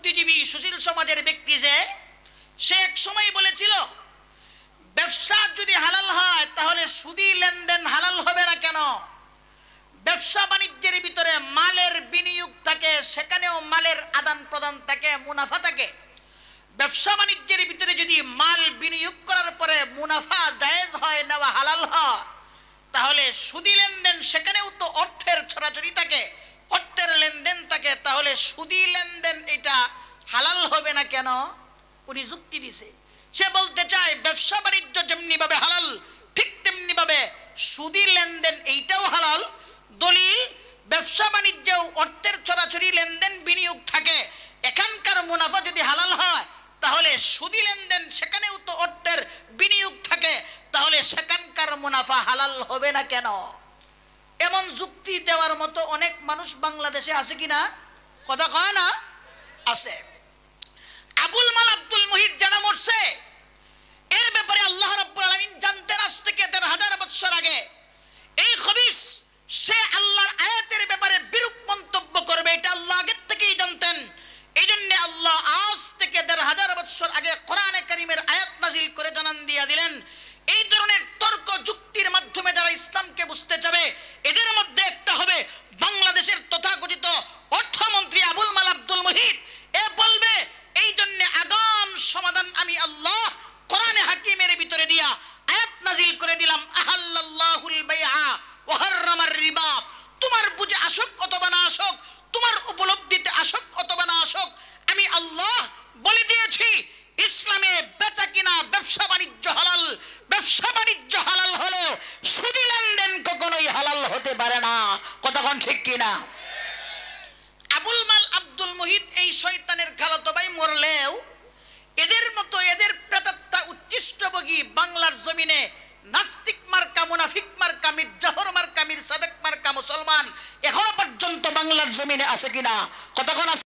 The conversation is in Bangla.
বুদ্ধিজীবী সুশীল সমাজের ব্যক্তি যে সে এক সময় বলেছিল ব্যবসা যদি হালাল হয় তাহলে সুদি লেনদেন হালাল হবে না কেন? ব্যবসা বাণিজ্যের ভিতরে মালের বিনিয়োগ থাকে, সেখানেও মালের আদান প্রদান থাকে, মুনাফা থাকে। ব্যবসা বাণিজ্যের ভিতরে যদি মাল বিনিয়োগ করার পরে মুনাফা জায়েজ হয়, নেওয়া হালাল হয়, তাহলে সুদি লেনদেন সেখানেও তো অর্থের ছড়াছড়ি থাকে, অর্থের লেনদেন থাকে, তাহলে সুদি লেনদেন এটা হালাল হবে না কেন? উনি যুক্তি দিছে। সে বলতে চায় ব্যবসা বাণিজ্য যেমনি ভাবে হালাল ঠিক তেমনি ভাবে সুদি লেনদেন এইটাও হালাল। দলিল, ব্যবসা বাণিজ্যেও অর্থের ছড়াছড়ি লেনদেন বিনিয়োগ থাকে, এখানকার মুনাফা যদি হালাল হয় তাহলে সুদি লেনদেন সেখানেও তো অর্থের বিনিয়োগ থাকে, তাহলে সেখানকার মুনাফা হালাল হবে না কেন? এমন যুক্তি দেওয়ার মতো অনেক মানুষ বাংলাদেশে আছে কিনা? কথা কয় না? আছে। আবুল মাল আব্দুল মুহিত জানা মরছে, এর ব্যাপারে আল্লাহ রাব্বুল আলামিন জানতেন আজ থেকে ১৩,০০০ বছর আগে। এই খবিস সে আল্লাহর আয়াতের ব্যাপারে বিরূপ মন্তব্য করবে, এটা আল্লাহ আগের থেকেই জানতেন। এই জন্য আল্লাহ আজ থেকে ১৩,০০০ বছর আগে কোরআনে কারীমের আয়াত নাজিল করে জানান দিয়া দিলেন, এই ধরনের তর্ক যুক্তির মাধ্যমে যারা ইসলামকে বুঝতে চাবে এদের মধ্যে একটা হবে বাংলাদেশের তথাকথিত অর্থমন্ত্রী আবুল মাল আব্দুল মুহিত। এ বলবে এই জন্য আগাম সমাধান আমি আল্লাহ কোরআনে হাকিমের ভিতরে দিয়া আয়াত নাজিল করে দিলাম, আহাল্লাল্লাহুল বাইআ ওয়া হাররামার রিবা। তোমার বুঝে আসুক অথবা না আসুক, তোমার উপলব্ধিতে আসুক অথবা না আসুক, আমি আল্লাহ বলে দিয়েছি ইসলামে বেচা কিনা ব্যবসা বাণিজ্য হালাল। ব্যবসা বাণিজ্য হালাল হলে সুদি লেনদেন কখনোই হালাল হতে পারে না। কতক্ষণ ঠিক কিনা? আবুল মাল আব্দুল মুহিত এই শয়তানের খালাতো ভাই মরলেও এদের মতো এদের প্রেতাত্মা উচ্ছিষ্টভোগী বাংলার জমিনে নাস্তিক মার্কা, মুনাফিক মার্কা, মির জাফর মার্কা, মির সাদেক মার্কা মুসলমান এখনো পর্যন্ত বাংলার জমিনে আছে কিনা? কতক্ষণ আছে?